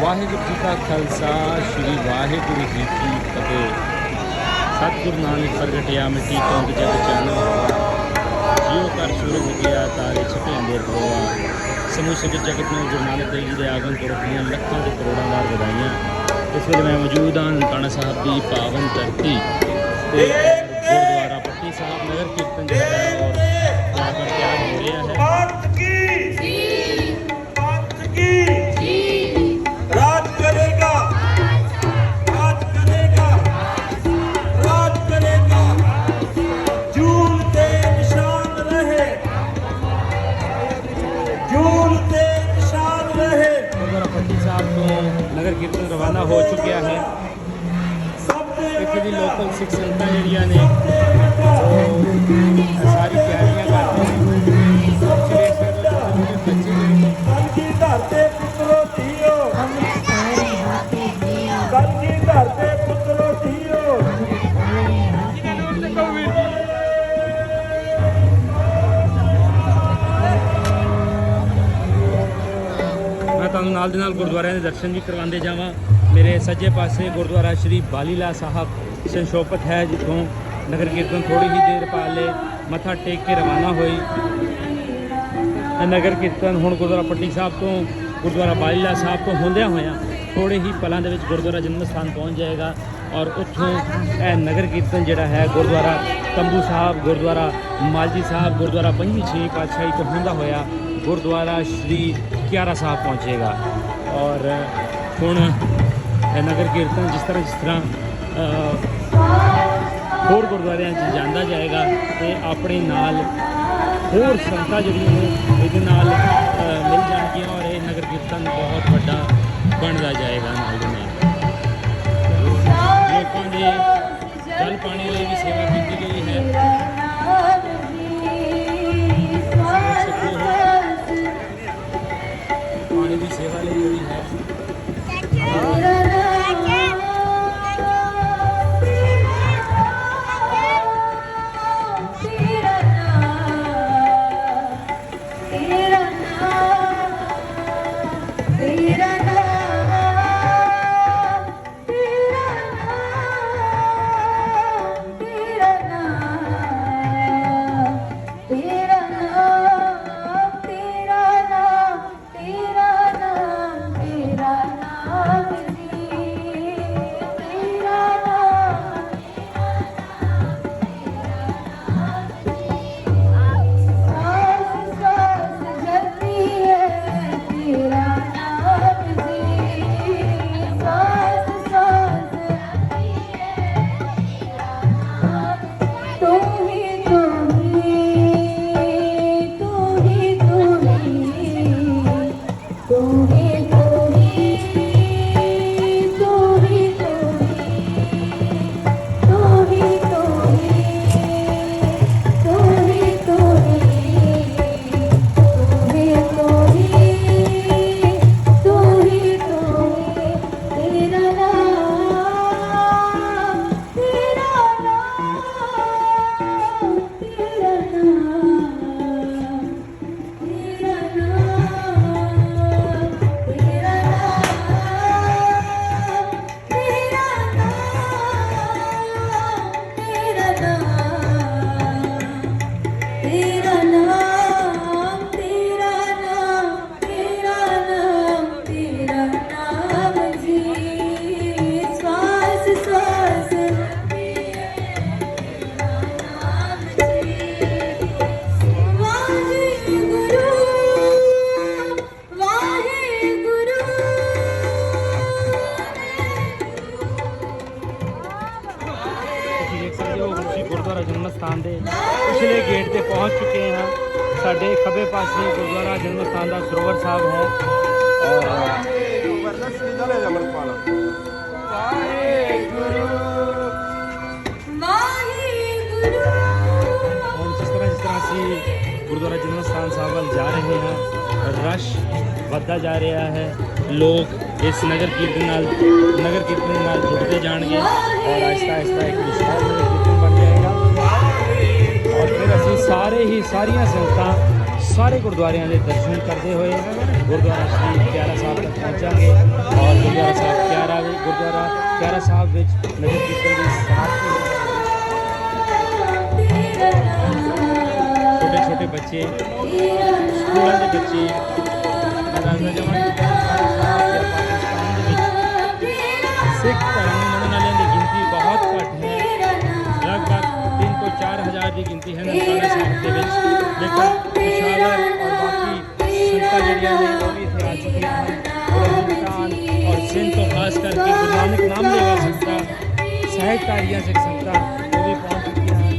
वाहिगुरू जी का खालसा श्री वाहिगुरू जी की फतेह। सतगुरु नानक प्रगटिया मिट्टी चौंक जग चानो जियो कर सूरज गया तारे छपे अंधेर परोआ। समूह सगत जगत में गुरु नानक देव जी के आगमन को रखियाँ लखों के करोड़ों बार बधाइयाँ। इस वे मैं मौजूद हाँ ननकाना साहब की पावन धरती गुरुद्वारा पट्टी साहब नगर कीर्तन जो है और यहाँ पर तैयार हो रहा है। नगर कीर्तन रवाना हो चुका है। इतने दी लोकल सिख संगतां जिहड़ियां ने सारी तैयारियां करते हैं। नाल दे नाल गुरुद्वारे के दर्शन भी करवाते जावां। मेरे सज्जे पासे गुरुद्वारा श्री बालीला साहब संशोपत है, जितों नगर कीर्तन थोड़ी ही देर पहले मत्था टेक के रवाना हुई। नगर कीर्तन हुण गुरुद्वारा पट्टी साहब तो गुरुद्वारा बालीला साहब तो होंदियां होया थोड़े ही पलों के गुरुद्वारा जन्म स्थान पहुँच जाएगा और उत्थों नगर कीर्तन जिहड़ा है गुरुद्वारा तंबू साहब, गुरुद्वारा मालजी साहब, गुरुद्वारा पंजवीं छेवीं पातशाही तो होंदा होया गुरुद्वारा श्री क्यारा साहब पहुँचेगा। और हुण नगर कीर्तन जिस तरह होर गुरुद्वारियां जाता जाएगा तो अपने नाल होर संगतां जिहड़ियां इहदे नाल मिल जाएगियां और ये नगर कीर्तन बहुत बड़ा बनता जाएगा। नाल दे नाल लोगों के जल पानी लिए भी सेवा की गई है। पानी की सेवा ली हुई है। गुरुद्वारा जन्म स्थान के पिछले गेट पर पहुँच चुके हैं। साढ़े खब्बे पासे गुरुद्वारा जन्म स्थान का सरोवर साहब है और जिस तरह से गुरुद्वारा जन्म स्थान साहब वाल जा रहे हैं, रश बढ़ता जा रहा है। लोग इस नगर कीर्तन नाल जुड़ते जाएंगे और आहिस्ता आहिस्ता एक विशाल नगर कीर्तन बन जाएगा और फिर असी सारे ही सारिया संगतां सारे गुरुद्वारियां के दर्शन करते हुए गुरुद्वारा श्री प्यारा साहब तक पहुँचांगे और गुरुद्वारा प्यारा साहब विच नगर कीर्तन की समाप्ति। छोटे छोटे बच्चे स्कूलों के बच्चे सिख धर्म मनने वालों की गिनती बहुत घट है, लगभग 3 तो 4 हज़ार की गिनती है ननकाना साहिब के विच। लेकिन पेशावर और बाकी संगतां जिहड़ियां ने वो भी इत्थे आ चुकियां हैं और हिंदुस्तान और सिंध तो खास करके गुरु नानक नाम लेवा संगतां साहिबकारियां सिख संगतां वो भी पहुंच चुकियां हैं।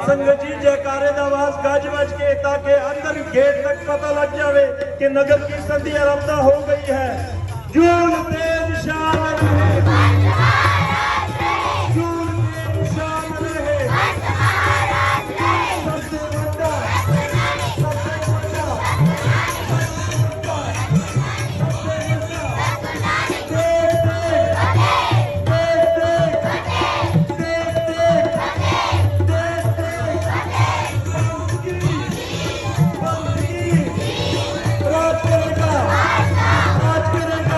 संगत जी जयकारे दा आवाज गज बज के ताकि अंदर गेट तक पता लग जाए कि नगर कीर्तन की आरंभता हो गई है। जूल ते निशान रहे, जूल ते निशान रहे, सबसे बड़ा, सबसे बड़ा,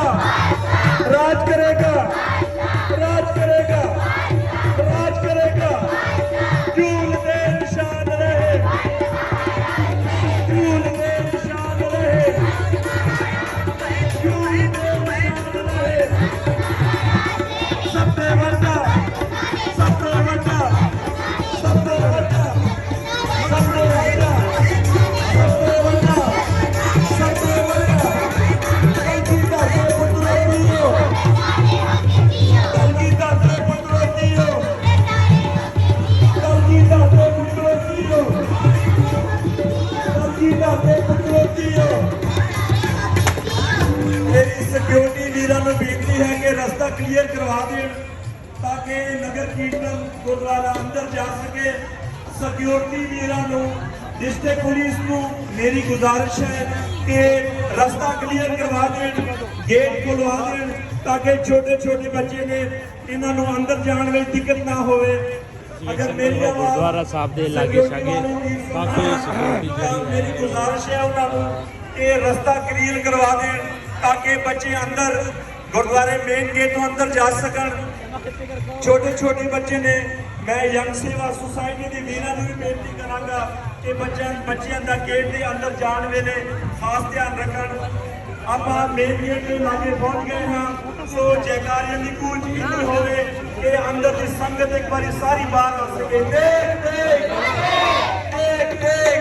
राज करेगा, राज करेगा, राज करेगा। जूल दे निशान रहे, जूल दे निशान रहे, जूल दे निशान रहे। सबसे बड़ा, सबसे बड़ा, सबसे बड़ा, सबसे बड़ा, सबसे बड़ा, सबसे बड़ा। मेरी सिक्योरिटी वीरां नूं बेनती है कि रास्ता क्लीयर करवा दें ताकि नगर कीर्तन गुरुद्वारा अंदर जा सके। सिक्योरिटी वीरां नूं डिस्ट्रिक्ट पुलिस नूं मेरी गुजारिश है कि रास्ता क्लीयर करवा दें, गेट खुलवा दें ताकि छोटे छोटे बच्चे ने इन्हों अंदर जाने में दिक्कत ना हो। अगर मेरी गुरुद्वारा साहब के लागे शागे मेरी गुजारिश है उन्होंने ये रास्ता क्लीयर करवा दें ताकि बच्चे अंदर गुरुद्वारे मेन गेट तो अंदर जा सकन। छोटे छोटे बच्चे ने मैं यंग सेवा सोसाइटी की वीरां नूं भी बेनती करांगा कि बच्चों का गेट के अंदर जाने वेले खास ध्यान रखन। आप मेन गेट के लागे पहुंच गए हाँ। सो जयकारियों की गूंज इतनी होवे कि अंदर की संगत एक बारी सारी बाहर आ सके। देख देख देख देख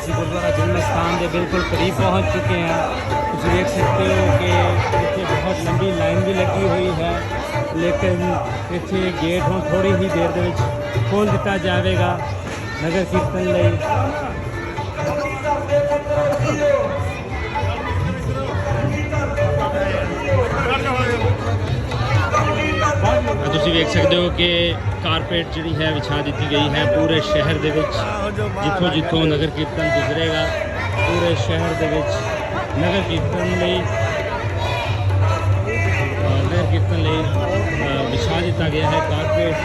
गुरुद्वारा जन्म स्थान के बिल्कुल करीब पहुंच चुके हैं। तुम देख सकते हो कि इतने बहुत लंबी लाइन भी लगी हुई है, लेकिन इतने गेट हम थोड़ी ही देर दे विच खोल दिता जाएगा नगर कीर्तन ਲਈ। ਤੁਸੀਂ ਵੇਖ ਸਕਦੇ ਹੋ ਕਿ ਕਾਰਪੇਟ ਜਿਹੜੀ ਹੈ ਵਿਛਾ ਦਿੱਤੀ ਗਈ ਹੈ ਪੂਰੇ ਸ਼ਹਿਰ ਦੇ ਵਿੱਚ। ਜਿੱਥੋਂ ਜਿੱਥੋਂ ਨਗਰ ਕੀਰਤਨ ਗੁਜ਼ਰੇਗਾ ਪੂਰੇ ਸ਼ਹਿਰ ਦੇ ਵਿੱਚ ਨਗਰ ਕੀਰਤਨ ਲਈ ਵਿਛਾ ਦਿੱਤਾ ਗਿਆ ਹੈ ਕਾਰਪੇਟ।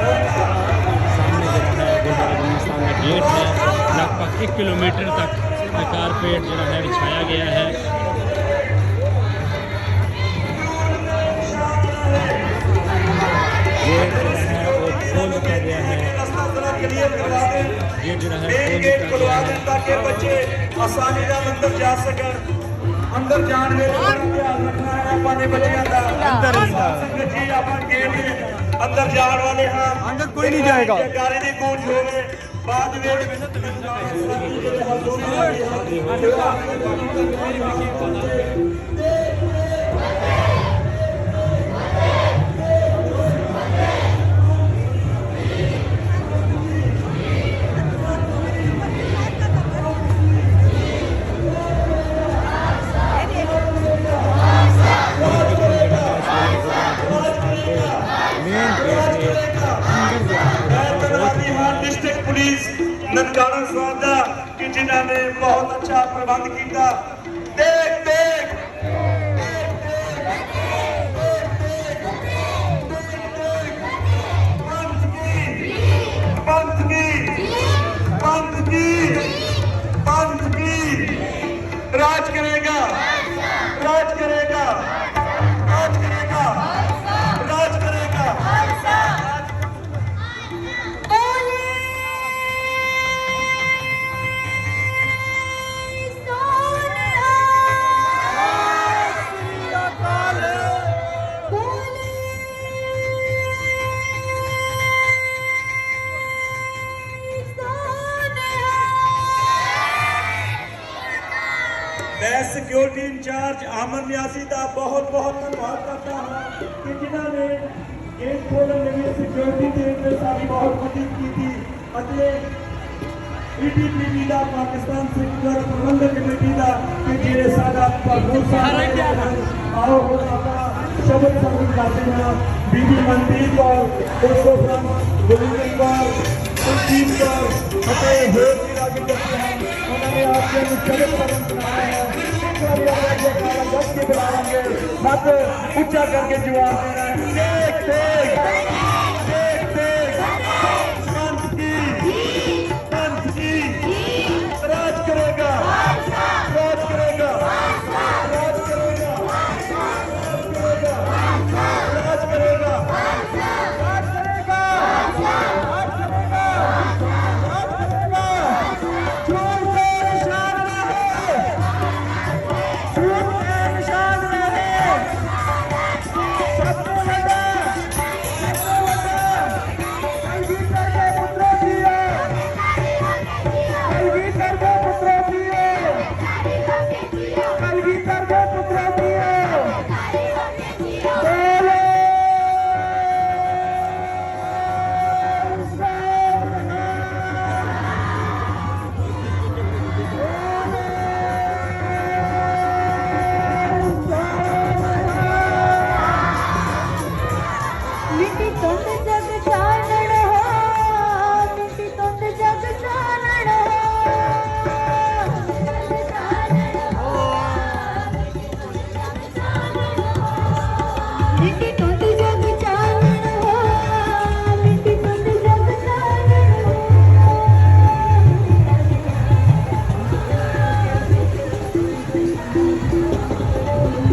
और सामने जो है गुरुद्वारा जन्म स्थान का गेट है, लगभग 1 किलोमीटर तक कारपेट जो है बिछाया गया है। गेट जो है वो खोल दिया गया है, गेट जो है गेट खुलवा दें ताकि बच्चे आसानी से अंदर जा सकन। अंदर जाने में ध्यान रखना है अपने बच्चों का। अंदर संगत जी अपन गेट अंदर जाने वाले हैं, अंदर कोई नहीं जाएगा। गाड़ी की गूंज होवे बाद में डिस्ट्रिक्ट पुलिस ननकाना साहब दा कि जिन्होंने बहुत अच्छा प्रबंध किया। देख देख राज करेगा, राज करेगा, राज करेगा, राज करेगा। मैं सिक्योरिटी इंचार्ज आमन न्यासी का बहुत बहुत धन्यवाद करता हूँ कि जिन्होंने गेट खोलने में सिक्योरिटी के सारी बहुत मदद की थी। ईटीपीटी का पाकिस्तान सिख प्रबंधक कमेटी का कि जेड़े साडा प्रभु साहब आओ अपना शब्द समझ जाते हैं। बीबी मनदीप कौर उसको गोविंद कौर कुलदीप कौर होर भी आगे करते हैं। उन्होंने आपके शब्द समझ बनाया है। हाथ ऊंचा करके जवाब देना है। देख देख देख देख पंथ की राज करेगा, राज करेगा, राज करेगा, राज करेगा, राज करेगा, राज करेगा, राज करेगा, राज करेगा। चोर के निशान रहे, चोर के निशान रहे। सबसे बड़ा ਮਿੱਟੀ ਧੁੰਦ ਜਗ ਚਾਨਣ ਹੋ ਮਿੱਟੀ ਧੁੰਦ ਜਗ ਚਾਨਣ ਮਿੱਟੀ ਧੁੰਦ ਜਗ ਚਾਨਣ ਹੋ ਮਿੱਟੀ ਧੁੰਦ ਜਗ ਚਾਨਣ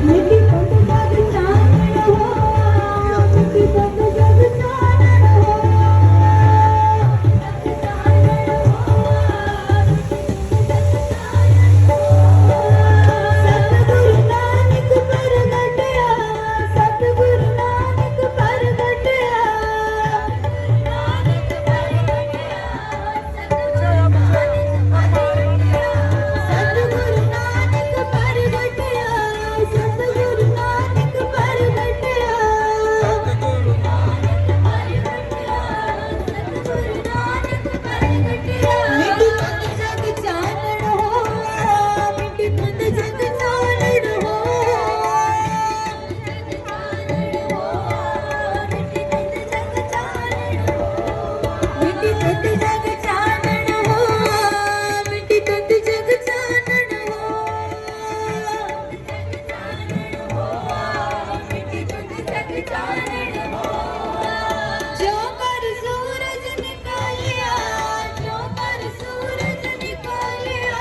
ਮਿੱਟੀ ਧੁੰਦ ਜਗ ਚਾਨਣ ਹੋ ਮਿੱਟੀ ਧੁੰਦ ਜਗ ਚਾਨਣ ਹੋ ਸਤਿਗੁਰੂ ਨਾਨਕ ਪ੍ਰਗਟਿਆ ਸਤਿਗੁਰੂ ਨਾਨਕ ਪ੍ਰਗਟਿਆ ਨਾਨਕ ਪ੍ਰਗਟਿਆ ਸਤਿਗੁਰੂ ਨਾਨਕ ਪ੍ਰਗਟਿਆ ਸਤਿਗੁਰੂ ਨਾਨਕ ਪ੍ਰਗਟਿਆ ਸਤਿਗੁਰੂ ਨਾਨਕ ਪ੍ਰਗਟਿਆ ਸਤਿਗੁਰੂ ਨਾਨਕ ਪ੍ਰਗਟਿਆ ਮਿੱਟੀ ਧੁੰਦ ਜਗ ਚਾਨਣ ਹੋ ਮਿੱਟੀ ਧੁੰਦ ਜਗ ਚਾਨਣ ਹੋ ਮਿੱਟੀ ਧੁੰਦ ਜਗ ਚਾਨਣ ਹੋ ਮਿੱਟੀ ਧੁੰਦ ਜਗ ਚਾਨਣ ਹੋ ਮਿੱਟੀ ਧੁੰਦ ਜਗ ਚਾਨਣ ਹੋ ਜੋ ਕਰ ਸੂਰਜ ਨਿਕਾਲਿਆ ਜੋ ਕਰ ਸੂਰਜ ਨਿਕਾਲਿਆ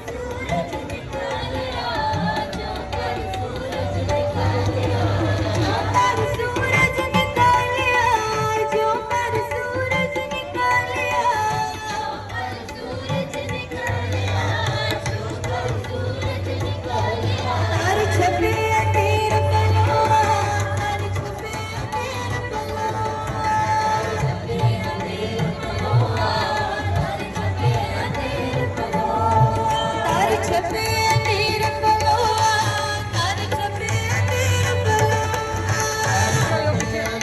ਸੂਰਜ ਨਿਕਾਲਿਆ ਜੋ ਕਰ ਸੂਰਜ ਨਿਕਾਲਿਆ ਜੋ ਕਰ ਸੂਰਜ ਨਿਕਾਲਿਆ ਜੋ ਕਰ ਸੂਰਜ ਨਿਕਾਲਿਆ ਸੂਰਜ ਨਿਕਾਲਿਆ ਜੋ ਕਰ ਸੂਰਜ ਨਿਕਾਲਿਆ ਹਰ ਛਪੇ ਤੇਰੇ ਪਲੋਆ ਹਰ ਛਪੇ ਤੇਰੇ ਪਲੋਆ ਛਪੇ ਤੇਰੇ ਪਲੋਆ ਹਰ ਛਪੇ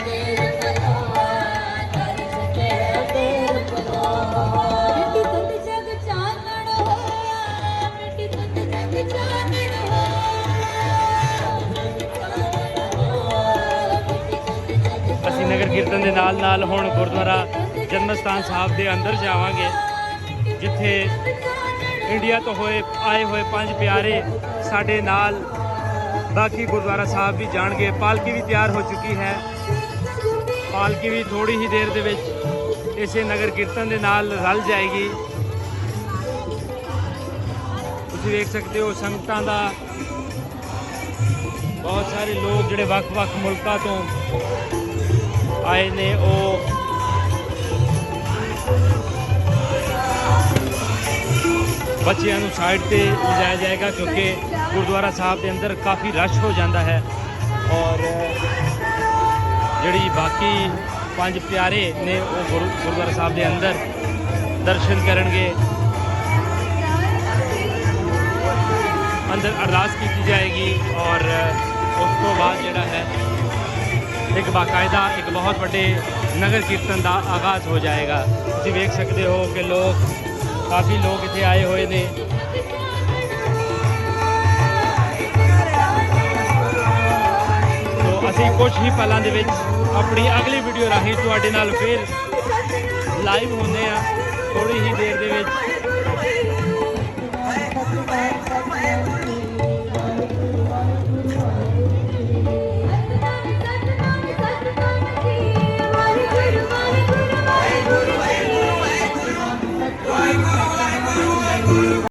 ਤੇਰੇ ਪਲੋਆ ਹਰ ਛਪੇ ਤੇਰੇ ਮਿੱਟੀ ਧੁੰਦ ਜਗ ਚਾਨਣ ਹੋ ਮਿੱਟੀ ਧੁੰਦ ਜਗ ਚਾਨਣ ਹੋ ਅਸੀਂ ਨਗਰ ਕੀਰਤਨ ਦੇ ਨਾਲ ਹੁਣ ਗੁਰਦੁਆਰਾ ਜਨਮ ਸਥਾਨ ਸਾਹਿਬ ਦੇ ਅੰਦਰ ਜਾਵਾਂਗੇ, ਜਿੱਥੇ ਇੰਡੀਆ ਤੋਂ ਆਏ ਹੋਏ ਪੰਜ ਪਿਆਰੇ ਸਾਡੇ ਨਾਲ ਬਾਕੀ ਗੁਰਦੁਆਰਾ ਸਾਹਿਬ ਵੀ ਜਾਣਗੇ। ਪਾਲਕੀ ਵੀ ਤਿਆਰ ਹੋ ਚੁੱਕੀ ਹੈ। ਪਾਲਕੀ ਵੀ ਥੋੜੀ ਹੀ ਦੇਰ ਦੇ ਵਿੱਚ ਇਸੇ ਨਗਰ ਕੀਰਤਨ ਦੇ ਨਾਲ ਰਲ ਜਾਏਗੀ। ਤੁਸੀਂ ਵੇਖ ਸਕਦੇ ਹੋ ਸੰਗਤਾਂ ਦਾ ਬਹੁਤ ਸਾਰੇ ਲੋਕ ਜਿਹੜੇ ਵੱਖ-ਵੱਖ ਮੁਲਕਾਂ ਤੋਂ ਆਏ ਨੇ, ਉਹ ਬੱਚਿਆਂ ਨੂੰ ਸਾਈਡ ਤੇ ਲਿਜਾਇਆ ਜਾਏਗਾ ਕਿਉਂਕਿ ਗੁਰਦੁਆਰਾ ਸਾਹਿਬ ਦੇ ਅੰਦਰ ਕਾਫੀ ਰਸ਼ ਹੋ ਜਾਂਦਾ ਹੈ। ਔਰ ਜਿਹੜੀ ਬਾਕੀ ਪੰਜ ਪਿਆਰੇ ਨੇ ਉਹ ਗੁਰਦੁਆਰਾ ਸਾਹਿਬ ਦੇ ਅੰਦਰ ਦਰਸ਼ਨ ਕਰਨਗੇ। ਅੰਦਰ ਅਰਦਾਸ ਕੀਤੀ ਜਾਏਗੀ ਔਰ ਉਸ ਤੋਂ ਬਾਅਦ ਜਿਹੜਾ ਹੈ ਇੱਕ ਬਾਕਾਇਦਾ ਇੱਕ ਬਹੁਤ ਵੱਡੇ ਨਗਰ ਕੀਰਤਨ ਦਾ ਆਗਾਜ਼ ਹੋ ਜਾਏਗਾ। ਤੁਸੀਂ ਵੇਖ ਸਕਦੇ ਹੋ ਕਿ ਕਾਫੀ ਲੋਕ ਇੱਥੇ ਆਏ ਹੋਏ ਨੇ। ਤੋ ਅਸੀਂ ਕੁਝ ਹੀ ਪਲਾਂ ਦੇ ਵਿੱਚ ਆਪਣੀ ਅਗਲੀ ਵੀਡੀਓ ਰਾਹੀਂ ਤੁਹਾਡੇ ਨਾਲ ਫਿਰ ਲਾਈਵ ਹੁੰਦੇ ਆ ਥੋੜੀ ਹੀ ਦੇਰ ਦੇ ਵਿੱਚ।